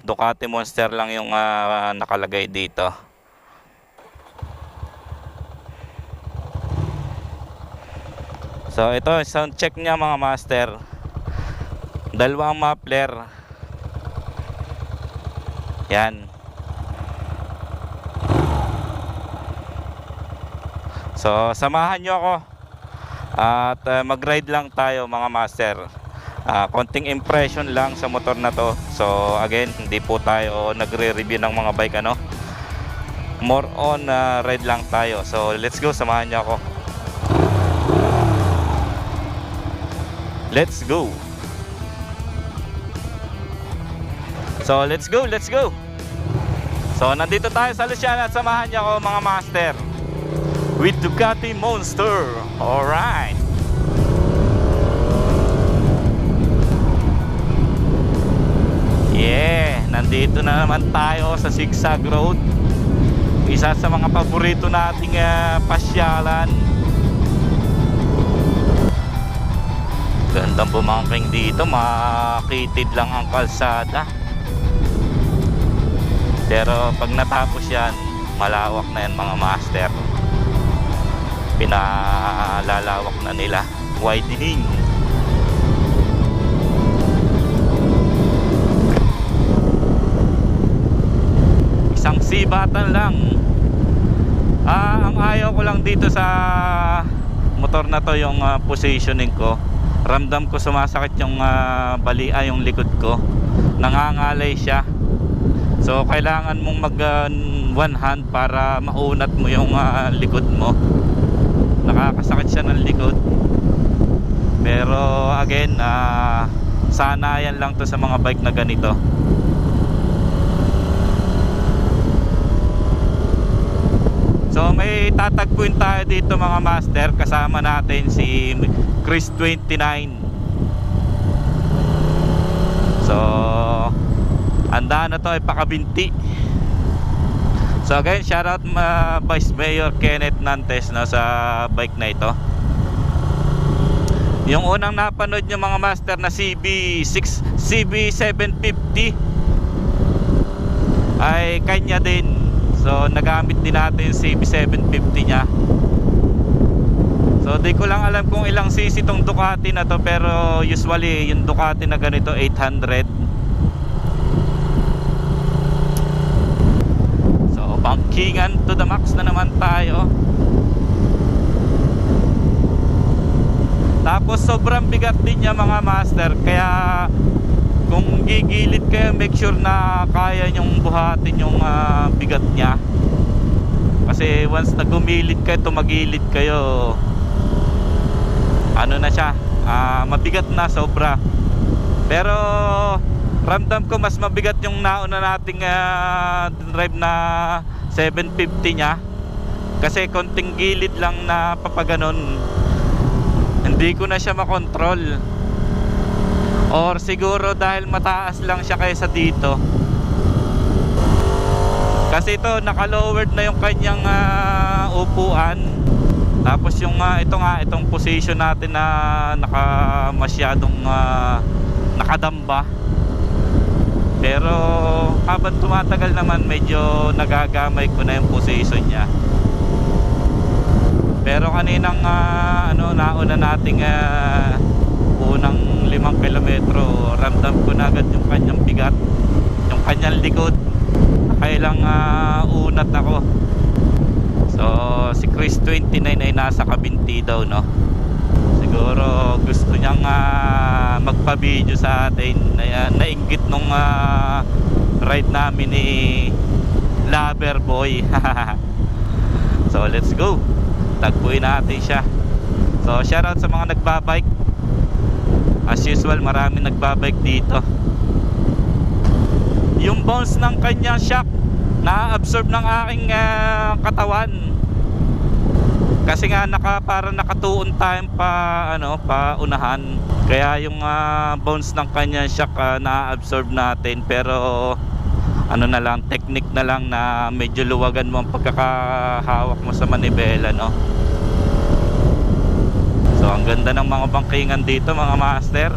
Ducati Monster lang yung nakalagay dito. So ito sound check niya mga master. Dalawang muffler. Yan. So samahan nyo ako at mag-ride lang tayo mga master. Konting impression lang sa motor na to. So again, hindi po tayo nagre-review ng mga bike ano. More on ride lang tayo. So let's go, samahan niyo ako. Let's go. So let's go, let's go. So nandito tayo sa Luciana at samahan niyo ako mga master with Ducati Monster. Alright. Yeah, nandito na naman tayo sa Zigzag Road. Isa sa mga paborito nating pasyalan. Gandang bumangking dito, makitid lang ang kalsada. Pero pag natapos yan, malawak na yan mga master. Pinalalawak na nila, widening. Isang sibatan lang. Ang ayaw ko lang dito sa motor na to, yung positioning ko. Ramdam ko sumasakit yung yung likod ko. Nangangalay siya. So kailangan mong mag one hand para maunat mo yung likod mo. Nakakasakit siya ng likod. Pero again, sanayan lang to sa mga bike na ganito. So may tatagpuin tayo dito mga master. Kasama natin si Chris 29. So anda na to ay pakabinti. So again, shoutout Vice Mayor Kenneth Nantes no, sa bike na ito. Yung unang napanood nyo mga master na CB750 ay kanya din. So nagamit din natin yung CB750 nya. So di ko lang alam kung ilang cc tong Ducati na to, pero usually yung Ducati na ganito 800. So bankingan to the max na naman tayo. Tapos sobrang bigat din niya mga master. Kaya kung gigilid kayo, make sure na kaya nyong buhatin yung bigat niya. Kasi once na gumilid kayo, tumagilid kayo, ano na siya, mabigat na sobra. Pero ramdam ko mas mabigat yung nauna nating drive na 750 nya. Kasi konting gilid lang na papaganon, hindi ko na siya makontrol. Or siguro dahil mataas lang siya kaysa dito. Kasi ito naka-lowered na yung kanyang upuan. Tapos yung itong position natin na masyadong nakadamba. Pero habang tumatagal naman, medyo nagagamay ko na yung position niya. Pero kaninang nauna nating unang 5 kilometro, ramdam ko na agad yung kanyang bigat, yung kanyang likod. Kailang unat ako. So si Chris 29 ay nasa kabinti daw no. Siguro gusto niyang magpa-video sa atin. Nainggit nung ride namin ni Lover Boy. So let's go, tagpuin natin siya. So shoutout sa mga nagbabike. As usual, maraming nagbabike dito. Yung bounce ng kanyang shock na-absorb ng aking katawan. Kasi nga parang nakatuon time pa unahan. Kaya yung bounce ng kanyang shock na-absorb natin. Pero na lang, technique na lang na medyo luwagan mo ang pagkakahawak mo sa manibela no. So ang ganda ng mga bangkingan dito mga master.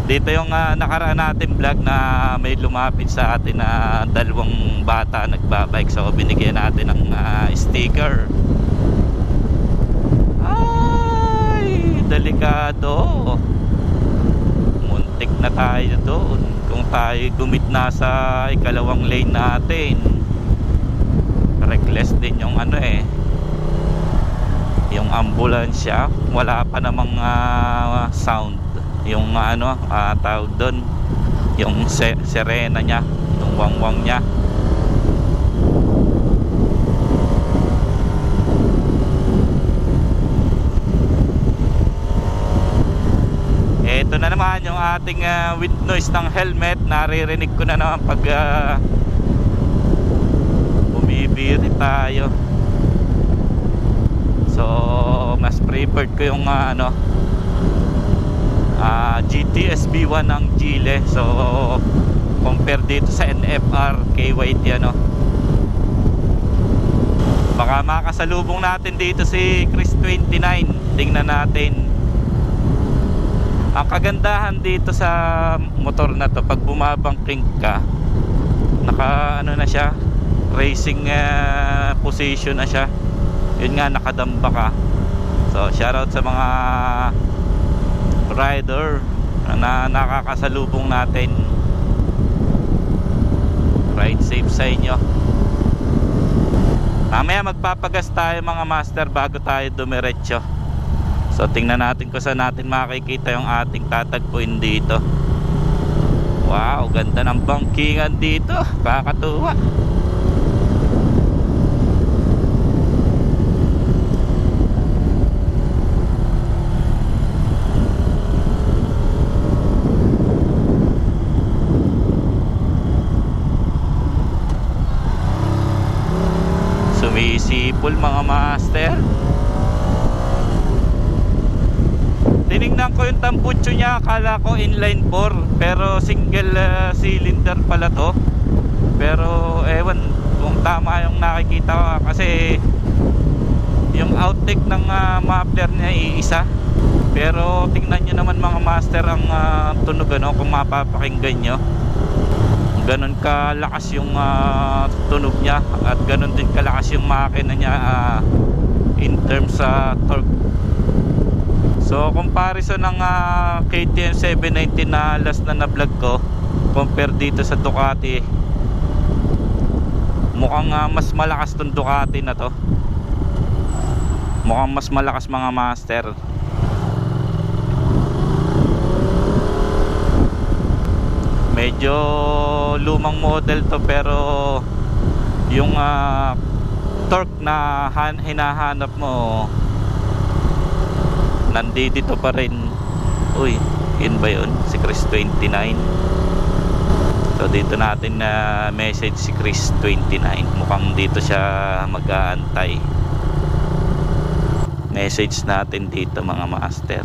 Dito yung nakaraan natin vlog na may lumapit sa atin na dalawang bata nagbabike. So binigyan natin ng sticker. Ay, delikado. Muntik na tayo doon kung tayo gumit na sa ikalawang lane natin. Reckless din yung yung ambulansya. Wala pa namang sound yung tawag doon, yung sirena niya, yung wangwang niya. Ito na naman yung ating wind noise ng helmet. Naririnig ko na naman pag bumibiri tayo. So mas preferred ko yung GTS-B1 ng Chile. So compare dito sa NFR KYT baka makasalubong natin dito si Chris 29. Tingnan natin. Ang kagandahan dito sa motor na to, pag bumabangking ka, naka na siya, racing position na siya. Yun nga, nakadamba ka. So shoutout sa mga rider na nakakasalubong natin. Ride safe sa inyo. Mamaya magpapagas tayo mga master bago tayo dumiretso. So tingnan natin kung saan natin makikita yung ating tatagpuin dito. Wow, ganda ng bangkingan dito. Kakatuwa. Sumisipol mga master. Tinignan ko yung tambutso niya, akala ko inline 4 pero single cylinder pala to. Pero ewan kung tama yung nakikita ko, kasi yung outtake ng muffler niya iisa. Pero tingnan nyo naman mga master ang tunog kung mapapakinggan nyo. Ganon kalakas yung tunog niya, at ganon din kalakas yung makina niya in terms sa torque. So comparison ng KTM 790 na last na vlog ko compare dito sa Ducati, mukhang mas malakas tong Ducati na to. Mukhang mas malakas mga master. Medyo lumang model to, pero yung torque na hinahanap mo nandito pa rin. Uy, yun ba yun? Si Chris 29. So dito natin na message si Chris 29. Mukhang dito siya mag-aantay. Message natin dito mga master.